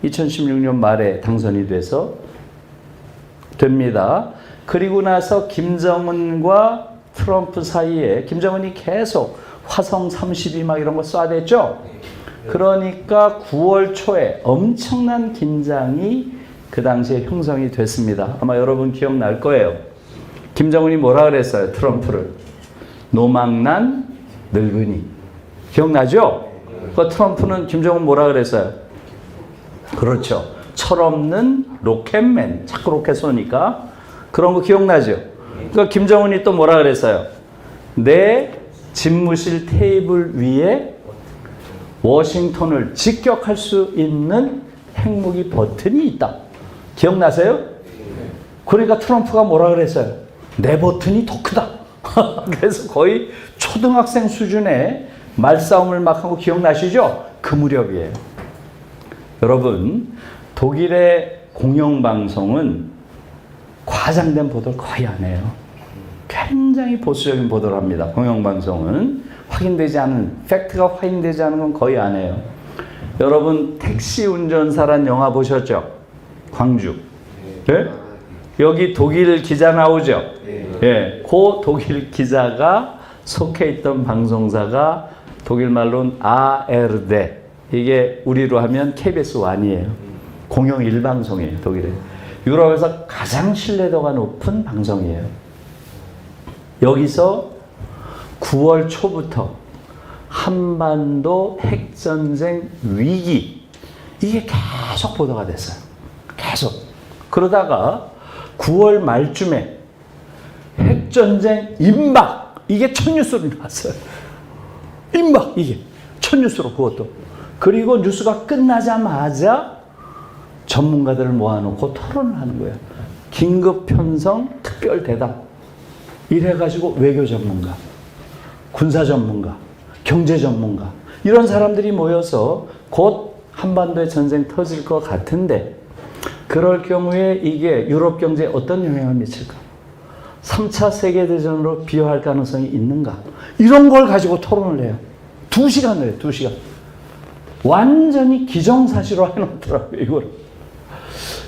2016년 말에 당선이 됩니다. 그리고 나서 김정은과 트럼프 사이에 김정은이 계속 화성 32 막 이런 거 쏴댔죠. 그러니까 9월 초에 엄청난 긴장이 그 당시에 형성이 됐습니다. 아마 여러분 기억날 거예요. 김정은이 뭐라 그랬어요? 트럼프를. 노망난 늙은이. 기억나죠? 그 트럼프는 김정은 뭐라 그랬어요? 그렇죠. 철없는 로켓맨. 자꾸 로켓 쏘니까. 그런 거 기억나죠? 그러니까 김정은이 또 뭐라 그랬어요? 내 집무실 테이블 위에 워싱턴을 직격할 수 있는 핵무기 버튼이 있다. 기억나세요? 그러니까 트럼프가 뭐라 그랬어요? 내 버튼이 더 크다. 그래서 거의 초등학생 수준의 말싸움을 막 하고 기억나시죠? 그 무렵이에요. 여러분, 독일의 공영방송은 과장된 보도를 거의 안 해요. 굉장히 보수적인 보도를 합니다. 공영방송은 확인되지 않은, 팩트가 확인되지 않은 건 거의 안 해요. 여러분, 택시 운전사란 영화 보셨죠? 광주. 네? 여기 독일 기자 나오죠? 예. 그 독일 기자가 속해 있던 방송사가 독일 말로는 ARD. 이게 우리로 하면 KBS 1이에요. 공영 1방송이에요, 독일에. 유럽에서 가장 신뢰도가 높은 방송이에요. 여기서 9월 초부터 한반도 핵전쟁 위기, 이게 계속 보도가 됐어요. 계속. 그러다가 9월 말쯤에 핵전쟁 임박, 이게 첫 뉴스로 나왔어요. 임박, 이게 첫 뉴스로, 그것도. 그리고 뉴스가 끝나자마자 전문가들을 모아놓고 토론을 하는 거예요. 긴급 편성 특별 대담. 이래가지고 외교 전문가, 군사 전문가, 경제 전문가, 이런 사람들이 모여서 곧 한반도에 전쟁 터질 것 같은데, 그럴 경우에 이게 유럽 경제에 어떤 영향을 미칠까? 3차 세계대전으로 비화할 가능성이 있는가? 이런 걸 가지고 토론을 해요. 2시간을 해요, 2시간. 완전히 기정사실로 해놓더라고요, 이걸.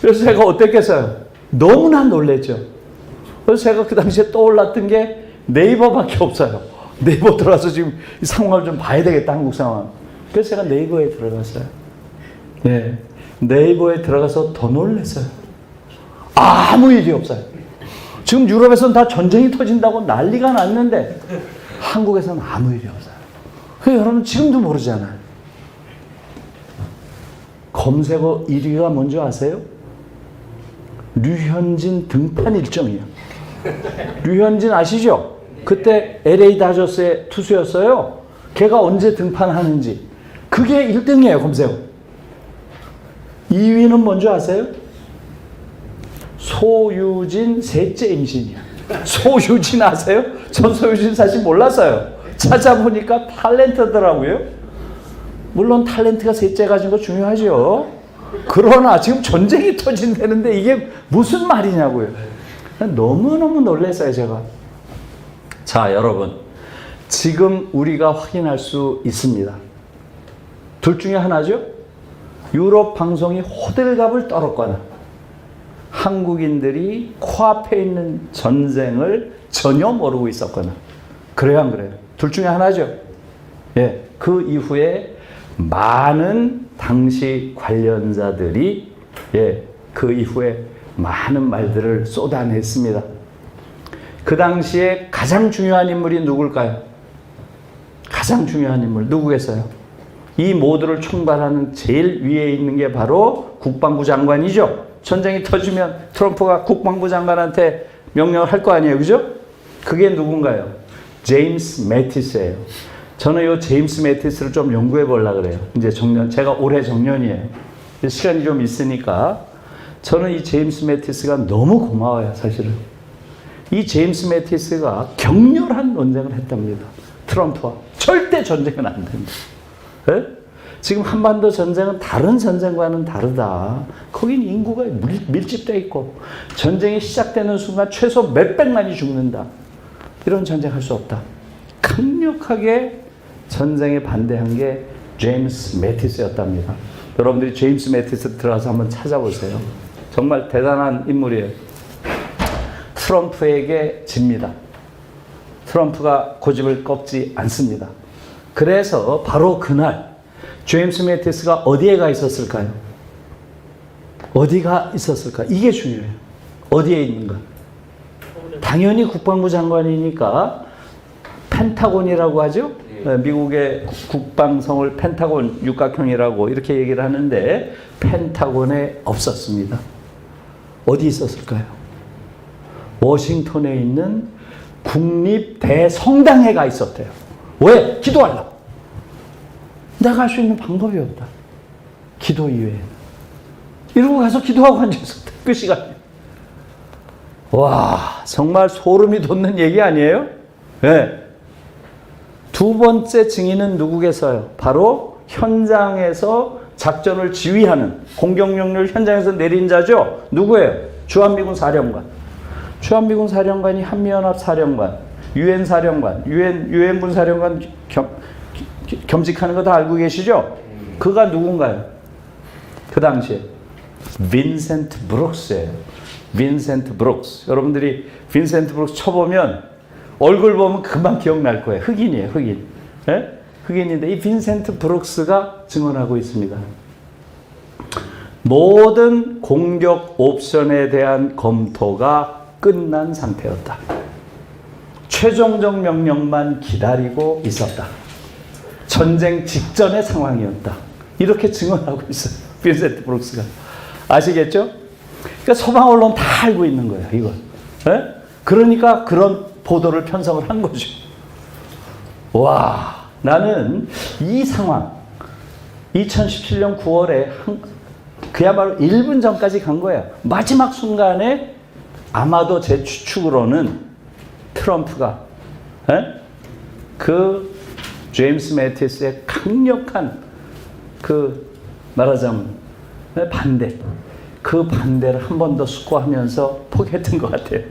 그래서 제가 어땠겠어요? 너무나 놀랬죠. 그래서 제가 그 당시에 떠올랐던 게 네이버밖에 없어요. 네이버 들어가서 지금 이 상황을 좀 봐야 되겠다, 한국 상황. 그래서 제가 네이버에 들어갔어요. 네. 네이버에 들어가서 더 놀랐어요. 아무 일이 없어요. 지금 유럽에서는 다 전쟁이 터진다고 난리가 났는데 한국에서는 아무 일이 없어요. 그래서 여러분 지금도 모르잖아요. 검색어 1위가 뭔지 아세요? 류현진 등판 일정이에요. 류현진 아시죠? 그때 LA 다저스의 투수였어요. 걔가 언제 등판하는지. 그게 1등이에요, 검색어. 2위는 뭔지 아세요? 소유진 셋째 임신이야. 소유진 아세요? 전 소유진 사실 몰랐어요. 찾아보니까 탤런트더라고요. 물론 탤런트가 셋째 가진 거 중요하죠. 그러나 지금 전쟁이 터진다는데 이게 무슨 말이냐고요. 너무너무 놀랐어요, 제가. 자, 여러분. 지금 우리가 확인할 수 있습니다. 둘 중에 하나죠. 유럽 방송이 호들갑을 떨었거나 한국인들이 코앞에 있는 전쟁을 전혀 모르고 있었거나. 그래요, 안 그래요? 둘 중에 하나죠. 예. 그 이후에 많은 당시 관련자들이 그 이후에 많은 말들을 쏟아냈습니다. 그 당시에 가장 중요한 인물이 누굴까요? 가장 중요한 인물 누구겠어요? 이 모두를 총괄하는 제일 위에 있는 게 바로 국방부 장관이죠. 전쟁이 터지면 트럼프가 국방부 장관한테 명령을 할 거 아니에요, 그죠? 그게 누군가요? 제임스 매티스예요. 저는 이 제임스 매티스를 좀 연구해 보려고 그래요. 이제 정년, 제가 올해 정년이에요. 시간이 좀 있으니까. 저는 이 제임스 매티스가 너무 고마워요, 사실은. 이 제임스 매티스가 격렬한 논쟁을 했답니다. 트럼프와. 절대 전쟁은 안 된다. 네? 지금 한반도 전쟁은 다른 전쟁과는 다르다. 거긴 인구가 밀집되어 있고 전쟁이 시작되는 순간 최소 몇백만이 죽는다. 이런 전쟁할 수 없다. 강력하게 전쟁에 반대한 게 제임스 매티스였답니다. 여러분들이 제임스 매티스 들어가서 한번 찾아보세요. 정말 대단한 인물이에요. 트럼프에게 집니다. 트럼프가 고집을 꺾지 않습니다. 그래서 바로 그날 제임스 매티스가 어디에 가 있었을까요? 어디가 있었을까? 이게 중요해요. 어디에 있는가? 당연히 국방부 장관이니까 펜타곤이라고 하죠. 미국의 국방성을 펜타곤 육각형이라고 이렇게 얘기를 하는데 펜타곤에 없었습니다. 어디 있었을까요? 워싱턴에 있는 국립대성당에 가 있었대요. 왜? 기도하려고. 내가 할 수 있는 방법이 없다. 기도 이외에. 이러고 가서 기도하고 앉아있었대. 그 시간에. 와, 정말 소름이 돋는 얘기 아니에요? 네. 두 번째 증인은 누구겠어요? 바로 현장에서 작전을 지휘하는 공격명령을 현장에서 내린 자죠? 누구예요? 주한미군 사령관. 주한미군 사령관이 한미연합 사령관, 유엔 사령관, 유엔군 사령관 겸직하는 거 다 알고 계시죠? 그가 누군가요? 그 당시에 빈센트 브룩스예요. 빈센트 브룩스. 여러분들이 빈센트 브룩스 쳐보면 얼굴 보면 금방 기억날 거예요. 흑인이에요, 흑인. 네? 흑인인데 이 빈센트 브룩스가 증언하고 있습니다. 모든 공격 옵션에 대한 검토가 끝난 상태였다. 최종적 명령만 기다리고 있었다. 전쟁 직전의 상황이었다. 이렇게 증언하고 있어요. 빈센트 브룩스가. 아시겠죠? 그러니까 서방 언론 다 알고 있는 거예요, 이걸. 네? 그러니까 그런 보도를 편성을 한 거죠. 와, 나는 이 상황, 2017년 9월에 그야말로 1분 전까지 간 거예요. 마지막 순간에 아마도 제 추측으로는 트럼프가 그 제임스 매티스의 강력한 그 말하자면 반대, 그 반대를 한 번 더 숙고하면서 포기했던 것 같아요.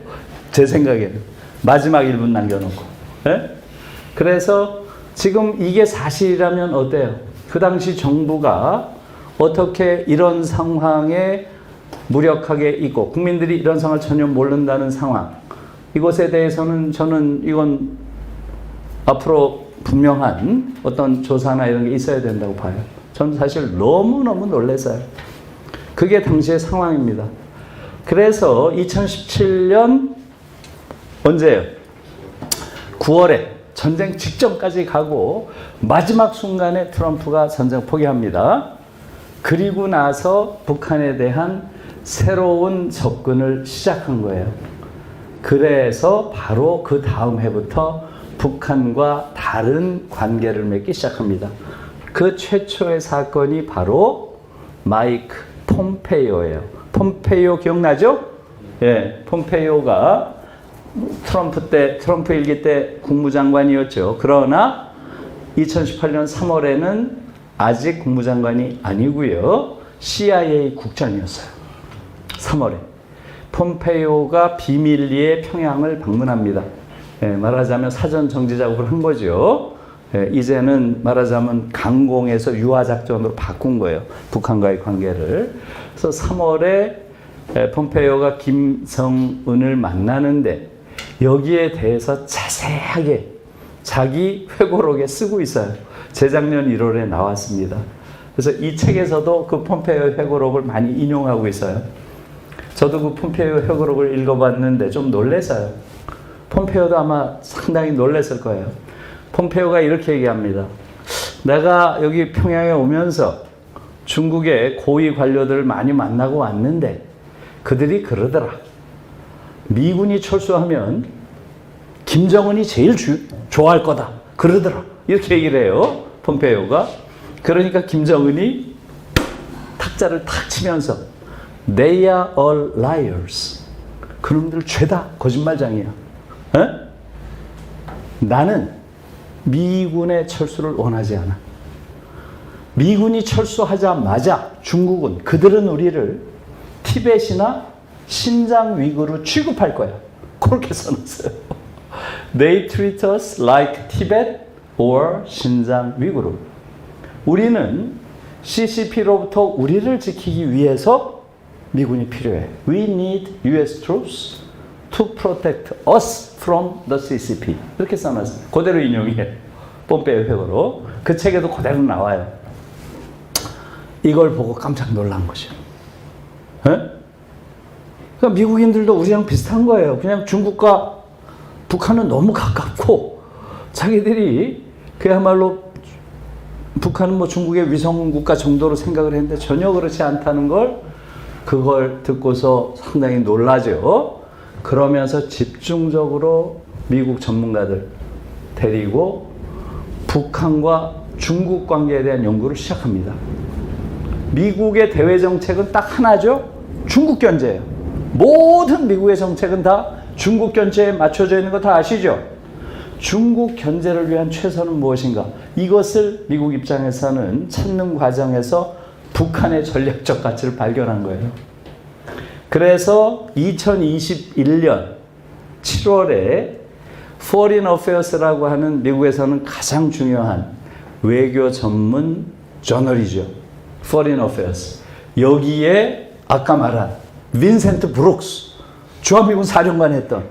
제 생각에는. 마지막 1분 남겨놓고. 그래서 지금 이게 사실이라면 어때요? 그 당시 정부가 어떻게 이런 상황에 무력하게 있고 국민들이 이런 상황을 전혀 모른다는 상황, 이것에 대해서는 저는 이건 앞으로 분명한 어떤 조사나 이런 게 있어야 된다고 봐요. 저는 사실 너무너무 놀랐어요. 그게 당시의 상황입니다. 그래서 2017년 언제예요? 9월에 전쟁 직전까지 가고 마지막 순간에 트럼프가 전쟁 포기합니다. 그리고 나서 북한에 대한 새로운 접근을 시작한 거예요. 그래서 바로 그 다음 해부터 북한과 다른 관계를 맺기 시작합니다. 그 최초의 사건이 바로 마이크 폼페이오예요. 폼페이오 기억나죠? 예, 폼페이오가 트럼프 일기 때 국무장관이었죠. 그러나 2018년 3월에는 아직 국무장관이 아니고요. CIA 국장이었어요. 3월에. 폼페이오가 비밀리에 평양을 방문합니다. 예, 말하자면 사전 정지 작업을 한 거죠. 예, 이제는 말하자면 강공에서 유화작전으로 바꾼 거예요. 북한과의 관계를. 그래서 3월에 폼페이오가 김정은을 만나는데 여기에 대해서 자세하게 자기 회고록에 쓰고 있어요. 재작년 1월에 나왔습니다. 그래서 이 책에서도 그 폼페이오 회고록을 많이 인용하고 있어요. 저도 그 폼페이오 회고록을 읽어봤는데 좀 놀랐어요. 폼페이오도 아마 상당히 놀랐을 거예요. 폼페이오가 이렇게 얘기합니다. 내가 여기 평양에 오면서 중국의 고위 관료들을 많이 만나고 왔는데 그들이 그러더라. 미군이 철수하면 김정은이 제일 좋아할 거다. 그러더라. 이렇게 얘기를 해요. 폼페이오가. 그러니까 김정은이 탁자를 탁 치면서 They are all liars. 그놈들 죄다 거짓말장이야. 에? 나는 미군의 철수를 원하지 않아. 미군이 철수하자마자 중국은 그들은 우리를 티벳이나 신장 위구르 취급할 거야. 그렇게 써놨어요. They treat us like Tibet or 신장 위구르. 우리는 CCP로부터 우리를 지키기 위해서 미군이 필요해. We need US troops to protect us from the CCP. 이렇게 써놨어요. 그대로 인용해. 폼페이오 회고로. 그 책에도 그대로 나와요. 이걸 보고 깜짝 놀란 거죠. 그러니까 미국인들도 우리랑 비슷한 거예요. 그냥 중국과 북한은 너무 가깝고 자기들이 그야말로 북한은 뭐 중국의 위성국가 정도로 생각을 했는데 전혀 그렇지 않다는 걸 그걸 듣고서 상당히 놀라죠. 그러면서 집중적으로 미국 전문가들 데리고 북한과 중국 관계에 대한 연구를 시작합니다. 미국의 대외 정책은 딱 하나죠. 중국 견제예요. 모든 미국의 정책은 다 중국 견제에 맞춰져 있는 거 다 아시죠? 중국 견제를 위한 최선은 무엇인가? 이것을 미국 입장에서는 찾는 과정에서 북한의 전략적 가치를 발견한 거예요. 그래서 2021년 7월에 Foreign Affairs라고 하는 미국에서는 가장 중요한 외교 전문 저널이죠. Foreign Affairs. 여기에 아까 말한 빈센트 브룩스, 주한미군 사령관 했던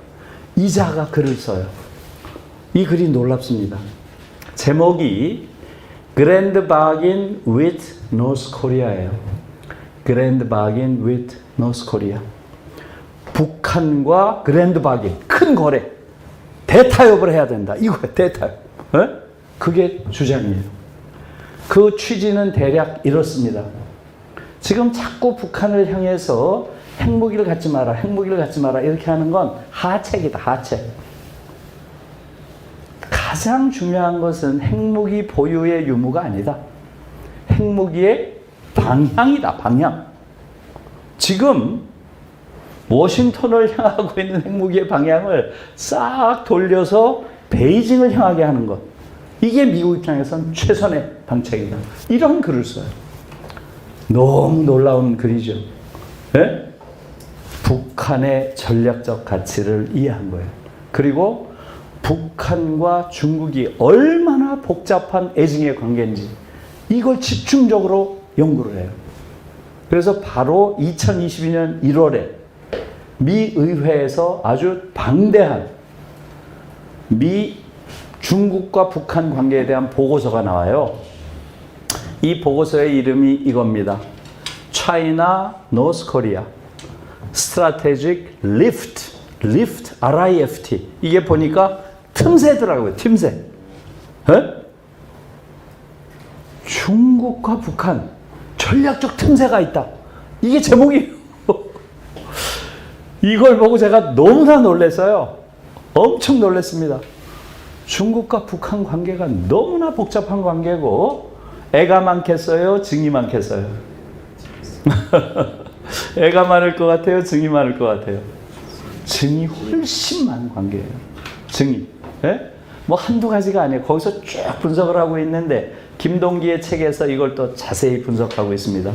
이자가 글을 써요. 이 글이 놀랍습니다. 제목이 Grand Bargain with North Korea예요. Grand Bargain with North Korea. 북한과 그랜드 바긴, 큰 거래, 대타협을 해야 된다. 이거야, 대타협. 에? 그게 주장이에요. 그 취지는 대략 이렇습니다. 지금 자꾸 북한을 향해서 핵무기를 갖지 마라, 핵무기를 갖지 마라 이렇게 하는 건 하책이다, 하책. 가장 중요한 것은 핵무기 보유의 유무가 아니다. 핵무기의 방향이다, 방향. 지금 워싱턴을 향하고 있는 핵무기의 방향을 싹 돌려서 베이징을 향하게 하는 것. 이게 미국 입장에서는 최선의 방책이다. 이런 글을 써요. 너무 놀라운 글이죠. 네? 북한의 전략적 가치를 이해한 거예요. 그리고 북한과 중국이 얼마나 복잡한 애증의 관계인지 이걸 집중적으로 연구를 해요. 그래서 바로 2022년 1월에 미 의회에서 아주 방대한 미 중국과 북한 관계에 대한 보고서가 나와요. 이 보고서의 이름이 이겁니다. China North Korea Strategic Rift, RIFT. 이게 보니까 틈새더라고요. 틈새. 에? 중국과 북한 전략적 틈새가 있다. 이게 제목이에요. 이걸 보고 제가 너무나 놀랐어요. 엄청 놀랐습니다. 중국과 북한 관계가 너무나 복잡한 관계고 애가 많겠어요? 증이 많겠어요? 애가 많을 것 같아요? 증이 많을 것 같아요? 증이 훨씬 많은 관계예요. 증이. 네? 뭐 한두 가지가 아니에요. 거기서 쭉 분석을 하고 있는데 김동기의 책에서 이걸 또 자세히 분석하고 있습니다.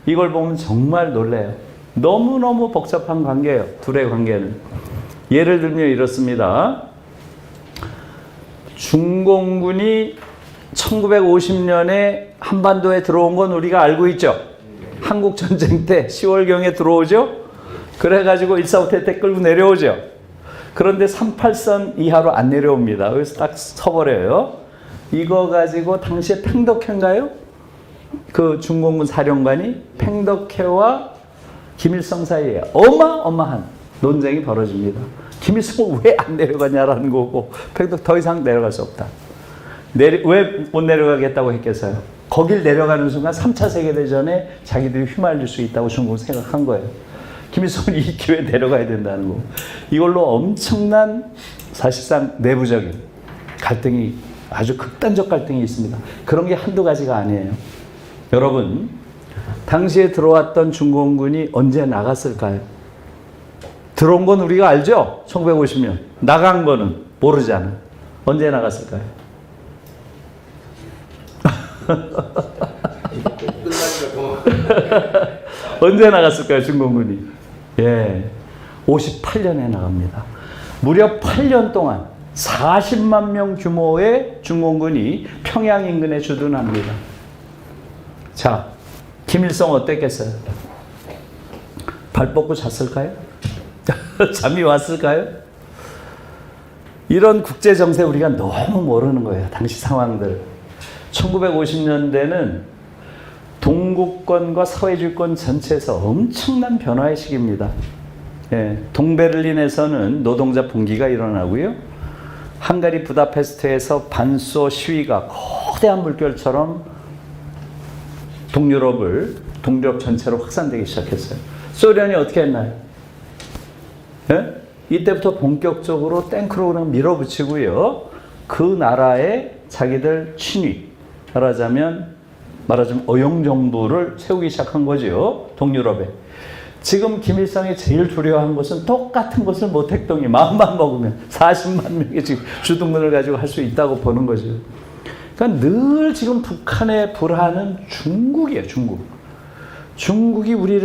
이걸 보면 정말 놀라요. 너무너무 복잡한 관계예요. 둘의 관계는. 예를 들면 이렇습니다. 중공군이 1950년에 한반도에 들어온 건 우리가 알고 있죠. 한국전쟁 때 10월경에 들어오죠. 그래가지고 145태 때 끌고 내려오죠. 그런데 38선 이하로 안 내려옵니다. 그래서 딱 서버려요. 이거 가지고 당시에 팽덕회인가요? 그 중공군 사령관이 팽덕회와 김일성 사이에 어마어마한 논쟁이 벌어집니다. 김일성은 왜 안 내려가냐라는 거고 팽덕 더 이상 내려갈 수 없다. 왜 못 내려가겠다고 했겠어요? 거길 내려가는 순간 3차 세계대전에 자기들이 휘말릴 수 있다고 중국은 생각한 거예요. 김일성은 이 기회에 내려가야 된다는 거. 이걸로 엄청난 사실상 내부적인 갈등이 아주 극단적 갈등이 있습니다. 그런 게 한두 가지가 아니에요. 여러분, 당시에 들어왔던 중공군이 언제 나갔을까요? 들어온 건 우리가 알죠? 1950년. 나간 거는 모르잖아. 언제 나갔을까요? 언제 나갔을까요, 중공군이? 예, 58년에 나갑니다. 무려 8년 동안 40만 명 규모의 중공군이 평양 인근에 주둔합니다. 자, 김일성 어땠겠어요? 발 뻗고 잤을까요? 잠이 왔을까요? 이런 국제 정세 우리가 너무 모르는 거예요. 당시 상황들. 1950년대는 동구권과 서해주권 전체에서 엄청난 변화의 시기입니다. 예, 동베를린에서는 노동자 봉기가 일어나고요. 헝가리 부다페스트에서 반소 시위가 거대한 물결처럼 동유럽을 동유럽 전체로 확산되기 시작했어요. 소련이 어떻게 했나요? 예? 이때부터 본격적으로 탱크로 그냥 밀어붙이고요. 그 나라에 자기들 친위, 말하자면 어용정부를 세우기 시작한 거죠. 동유럽에. 지금 김일성이 제일 두려워한 것은 똑같은 것을 모택동이 마음만 먹으면 40만 명이 지금 주둔군을 가지고 할 수 있다고 보는 거죠. 그러니까 늘 지금 북한의 불안은 중국이에요. 중국이 우리를